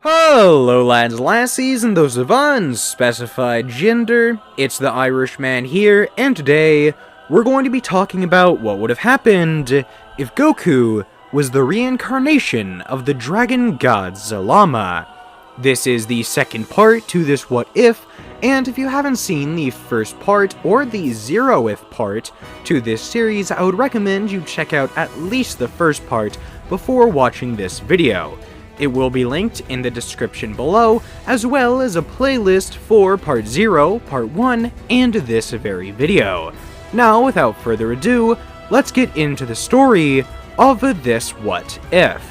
Hello lads, lassies, and those of unspecified gender, it's the Irishman here, and today, we're going to be talking about what would have happened if Goku was the reincarnation of the dragon god Zalama. This is the second part to this what if, and if you haven't seen the first part or the 0th part to this series, I would recommend you check out at least the first part before watching this video. It will be linked in the description below, as well as a playlist for Part 0, Part 1, and this very video. Now, without further ado, let's get into the story of this what if.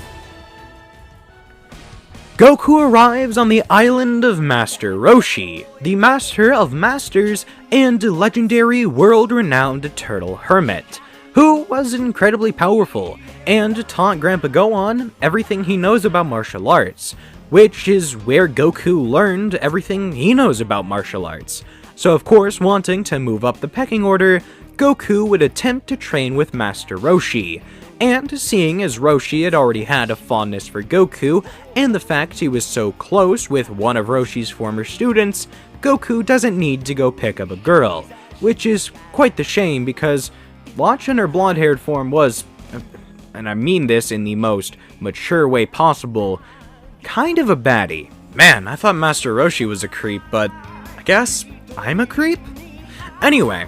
Goku arrives on the island of Master Roshi, the Master of Masters and legendary world-renowned turtle hermit, who was incredibly powerful, and taught Grandpa Gohan everything he knows about martial arts, which is where Goku learned everything he knows about martial arts. So of course, wanting to move up the pecking order, Goku would attempt to train with Master Roshi, and seeing as Roshi had already had a fondness for Goku, and the fact he was so close with one of Roshi's former students, Goku doesn't need to go pick up a girl, which is quite the shame because watching her blonde-haired form was, and I mean this in the most mature way possible, kind of a baddie. Man, I thought Master Roshi was a creep, but I guess I'm a creep? Anyway,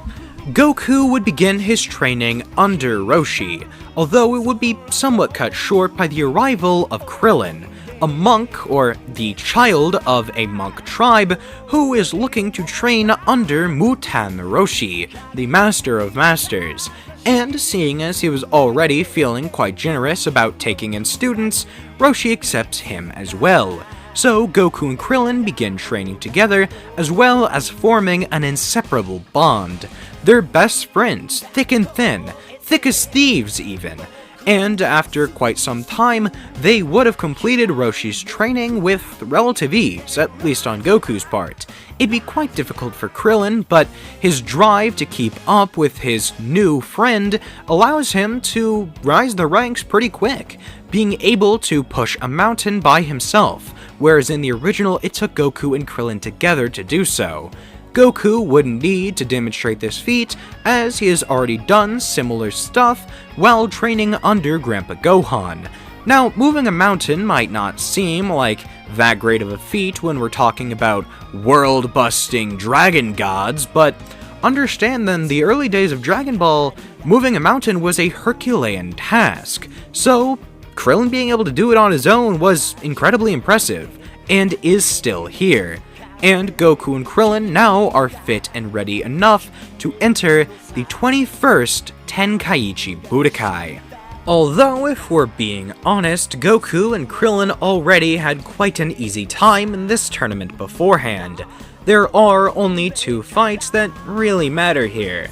Goku would begin his training under Roshi, although it would be somewhat cut short by the arrival of Krillin, a monk, or the child of a monk tribe, who is looking to train under Mutan Roshi, the Master of Masters, and seeing as he was already feeling quite generous about taking in students, Roshi accepts him as well. So Goku and Krillin begin training together, as well as forming an inseparable bond. They're best friends, thick and thin, thick as thieves even. And after quite some time, they would have completed Roshi's training with relative ease, at least on Goku's part. It'd be quite difficult for Krillin, but his drive to keep up with his new friend allows him to rise the ranks pretty quick, being able to push a mountain by himself, whereas in the original it took Goku and Krillin together to do so. Goku wouldn't need to demonstrate this feat, as he has already done similar stuff while training under Grandpa Gohan. Now, moving a mountain might not seem like that great of a feat when we're talking about world-busting dragon gods, but understand that in the early days of Dragon Ball, moving a mountain was a Herculean task, so Krillin being able to do it on his own was incredibly impressive, and is still here. And Goku and Krillin now are fit and ready enough to enter the 21st Tenkaichi Budokai. Although, if we're being honest, Goku and Krillin already had quite an easy time in this tournament beforehand. There are only two fights that really matter here,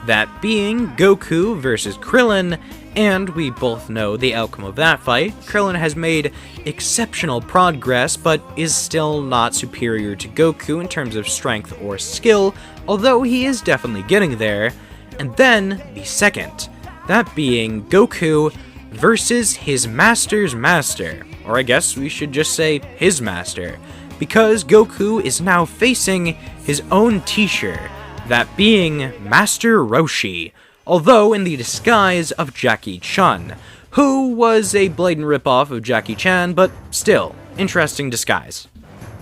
that being Goku versus Krillin, and we both know the outcome of that fight. Krillin has made exceptional progress, but is still not superior to Goku in terms of strength or skill, although he is definitely getting there. And then, the second, that being Goku versus his master's master, or I guess we should just say his master, because Goku is now facing his own teacher, that being Master Roshi, although in the disguise of Jackie Chun, who was a blatant ripoff of Jackie Chan, but still, interesting disguise.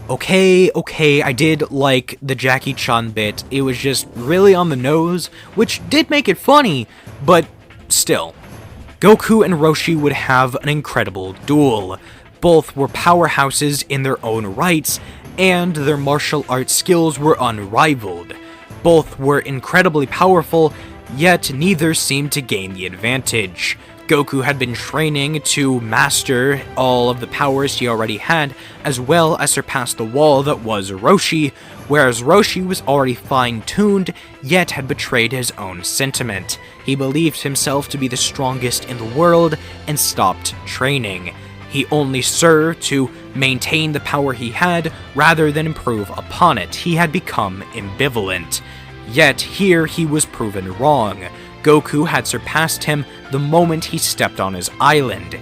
Okay, I did like the Jackie Chun bit. It was just really on the nose, which did make it funny, but still. Goku and Roshi would have an incredible duel. Both were powerhouses in their own rights, and their martial arts skills were unrivaled. Both were incredibly powerful, yet neither seemed to gain the advantage. Goku had been training to master all of the powers he already had, as well as surpass the wall that was Roshi, whereas Roshi was already fine-tuned, yet had betrayed his own sentiment. He believed himself to be the strongest in the world, and stopped training. He only served to maintain the power he had, rather than improve upon it. He had become ambivalent. Yet here he was proven wrong. Goku had surpassed him the moment he stepped on his island.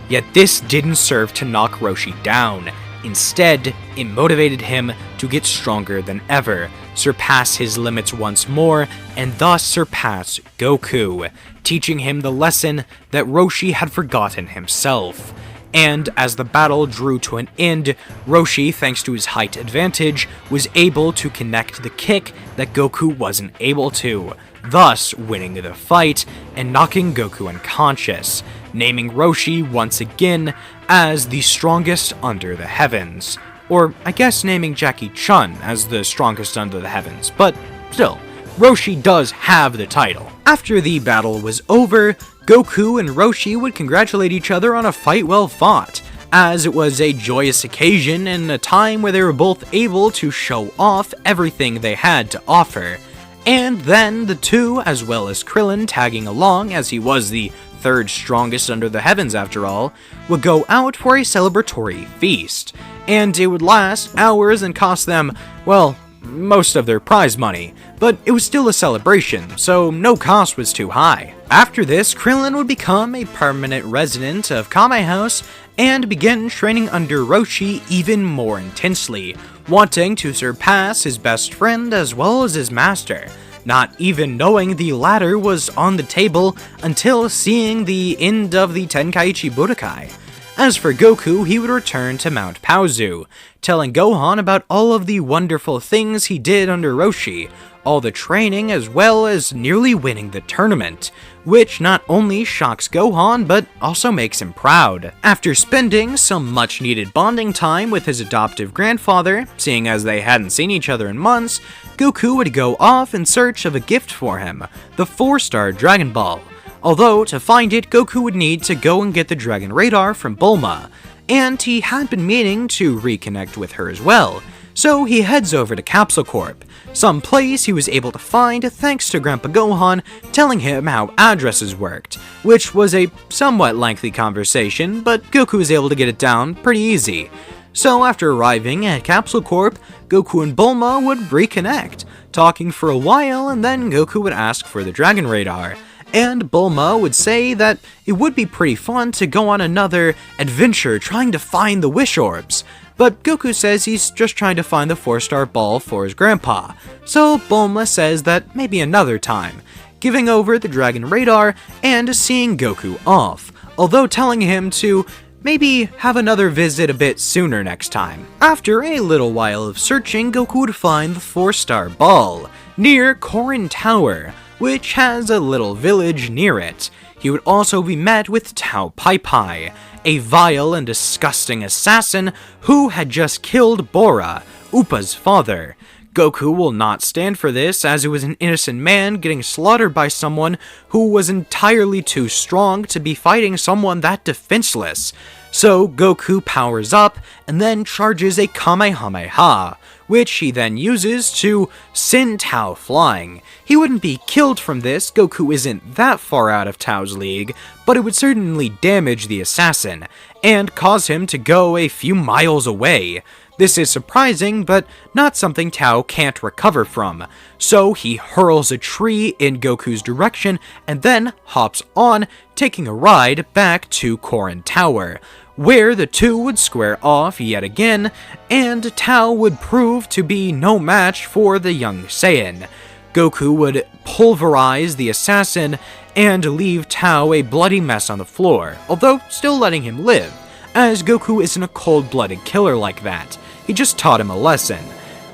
Yet this didn't serve to knock Roshi down. Instead, it motivated him to get stronger than ever, surpass his limits once more, and thus surpass Goku, teaching him the lesson that Roshi had forgotten himself. And as the battle drew to an end, Roshi, thanks to his height advantage, was able to connect the kick that Goku wasn't able to, thus winning the fight and knocking Goku unconscious, naming Roshi once again as the strongest under the heavens. Or, I guess naming Jackie Chun as the strongest under the heavens, but still, Roshi does have the title. After the battle was over, Goku and Roshi would congratulate each other on a fight well fought, as it was a joyous occasion and a time where they were both able to show off everything they had to offer. And then the two, as well as Krillin tagging along as he was the third strongest under the heavens after all, would go out for a celebratory feast, and it would last hours and cost them, well, most of their prize money, but it was still a celebration, so no cost was too high. After this, Krillin would become a permanent resident of Kame House and begin training under Roshi even more intensely, wanting to surpass his best friend as well as his master, not even knowing the latter was on the table until seeing the end of the Tenkaichi Budokai. As for Goku, he would return to Mount Paozu, telling Gohan about all of the wonderful things he did under Roshi, all the training as well as nearly winning the tournament, which not only shocks Gohan but also makes him proud. After spending some much needed bonding time with his adoptive grandfather, seeing as they hadn't seen each other in months, Goku would go off in search of a gift for him, the 4-star Dragon Ball. Although, to find it, Goku would need to go and get the Dragon Radar from Bulma, and he had been meaning to reconnect with her as well, so he heads over to Capsule Corp, some place he was able to find thanks to Grandpa Gohan telling him how addresses worked, which was a somewhat lengthy conversation, but Goku was able to get it down pretty easy. So after arriving at Capsule Corp, Goku and Bulma would reconnect, talking for a while, and then Goku would ask for the Dragon Radar, and Bulma would say that it would be pretty fun to go on another adventure trying to find the Wish Orbs, but Goku says he's just trying to find the 4-star ball for his grandpa, so Bulma says that maybe another time, giving over the Dragon Radar and seeing Goku off, although telling him to maybe have another visit a bit sooner next time. After a little while of searching, Goku would find the 4-star ball near Korin Tower, which has a little village near it. He would also be met with Tao Pai Pai, a vile and disgusting assassin who had just killed Bora, Upa's father. Goku will not stand for this, as it was an innocent man getting slaughtered by someone who was entirely too strong to be fighting someone that defenseless. So Goku powers up and then charges a Kamehameha, which he then uses to send Tao flying. He wouldn't be killed from this, Goku isn't that far out of Tao's league, but it would certainly damage the assassin, and cause him to go a few miles away. This is surprising, but not something Tao can't recover from, so he hurls a tree in Goku's direction and then hops on, taking a ride back to Korin Tower, where the two would square off yet again, and Tao would prove to be no match for the young Saiyan. Goku would pulverize the assassin and leave Tao a bloody mess on the floor, although still letting him live, as Goku isn't a cold-blooded killer like that. He just taught him a lesson.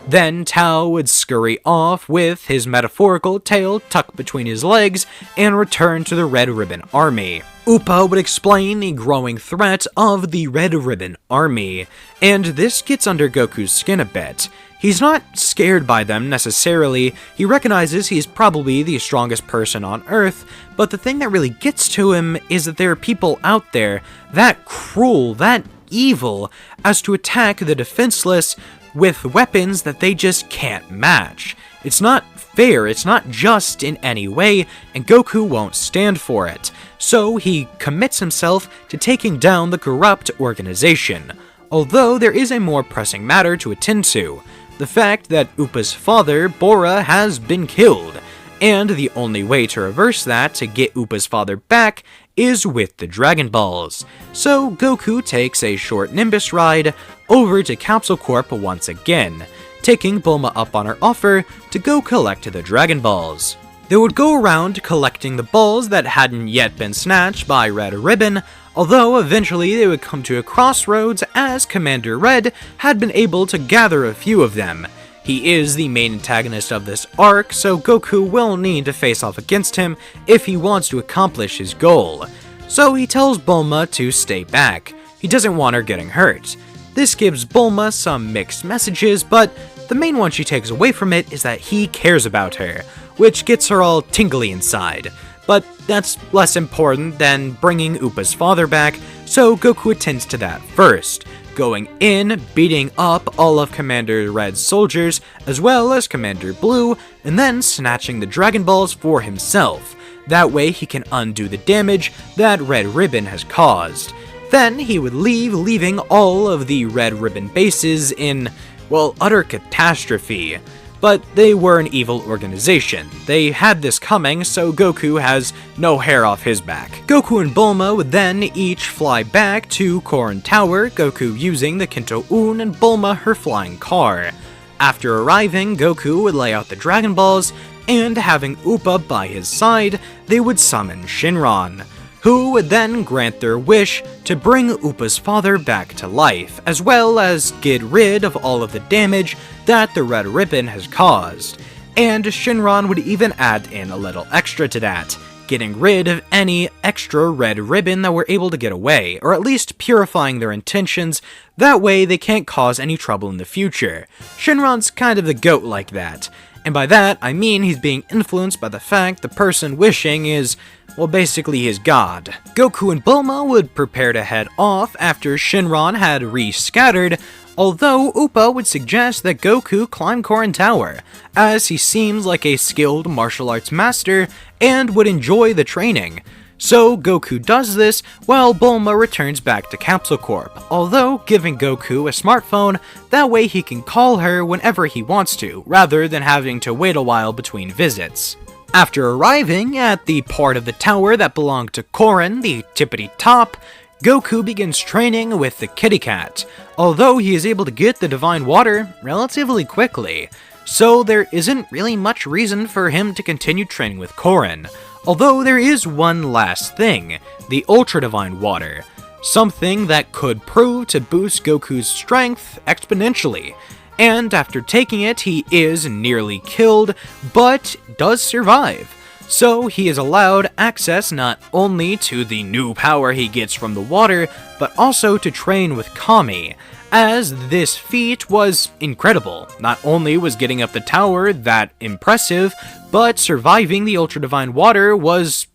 Then Tao would scurry off with his metaphorical tail tucked between his legs and return to the Red Ribbon Army. Upa would explain the growing threat of the Red Ribbon Army, and this gets under Goku's skin a bit. He's not scared by them necessarily, he recognizes he's probably the strongest person on Earth, but the thing that really gets to him is that there are people out there that cruel, that evil, as to attack the defenseless with weapons that they just can't match. It's not fair, it's not just in any way, and Goku won't stand for it. So he commits himself to taking down the corrupt organization. Although there is a more pressing matter to attend to, the fact that Upa's father, Bora, has been killed, and the only way to reverse that, to get Upa's father back, is with the Dragon Balls, so Goku takes a short Nimbus ride over to Capsule Corp once again, taking Bulma up on her offer to go collect the Dragon Balls. They would go around collecting the balls that hadn't yet been snatched by Red Ribbon, although eventually they would come to a crossroads as Commander Red had been able to gather a few of them. He is the main antagonist of this arc, so Goku will need to face off against him if he wants to accomplish his goal. So he tells Bulma to stay back. He doesn't want her getting hurt. This gives Bulma some mixed messages, but the main one she takes away from it is that he cares about her, which gets her all tingly inside. But that's less important than bringing Upa's father back, so Goku attends to that first, going in, beating up all of Commander Red's soldiers, as well as Commander Blue, and then snatching the Dragon Balls for himself. That way he can undo the damage that Red Ribbon has caused. Then he would leave, leaving all of the Red Ribbon bases in, well, utter catastrophe. But they were an evil organization. They had this coming, so Goku has no hair off his back. Goku and Bulma would then each fly back to Korin Tower, Goku using the Kinto-Un and Bulma her flying car. After arriving, Goku would lay out the Dragon Balls, and having Upa by his side, they would summon Shinron, who would then grant their wish to bring Upa's father back to life, as well as get rid of all of the damage that the Red Ribbon has caused. And Shinron would even add in a little extra to that, getting rid of any extra Red Ribbon that were able to get away, or at least purifying their intentions, that way they can't cause any trouble in the future. Shinron's kind of the goat like that. And by that, I mean he's being influenced by the fact the person wishing is, well, basically his god. Goku and Bulma would prepare to head off after Shinron had re-scattered, although Upa would suggest that Goku climb Korin Tower, as he seems like a skilled martial arts master and would enjoy the training. So Goku does this while Bulma returns back to Capsule Corp, although giving Goku a smartphone, that way he can call her whenever he wants to, rather than having to wait a while between visits. After arriving at the part of the tower that belonged to Korin, the tippity top, Goku begins training with the kitty cat, although he is able to get the divine water relatively quickly, so there isn't really much reason for him to continue training with Korin. Although there is one last thing, the Ultra Divine Water, something that could prove to boost Goku's strength exponentially, and after taking it he is nearly killed, but does survive. So he is allowed access not only to the new power he gets from the water, but also to train with Kami, as this feat was incredible. Not only was getting up the tower that impressive, but surviving the Ultra Divine Water was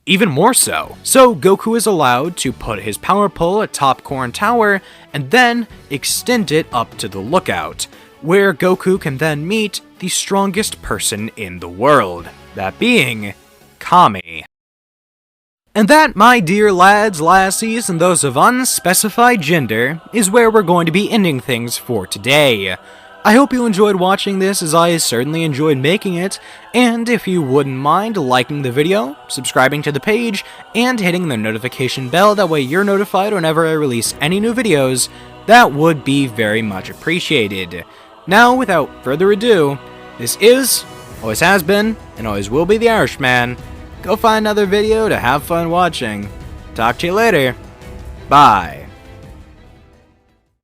even more so. So Goku is allowed to put his power pole atop Korin Tower, and then extend it up to the lookout, where Goku can then meet the strongest person in the world, that being Kami. And that, my dear lads, lassies, and those of unspecified gender, is where we're going to be ending things for today. I hope you enjoyed watching this, as I certainly enjoyed making it, and if you wouldn't mind liking the video, subscribing to the page, and hitting the notification bell, that way you're notified whenever I release any new videos, that would be very much appreciated. Now, without further ado, this is, always has been, and always will be the Irishman. Go find another video to have fun watching. Talk to you later. Bye.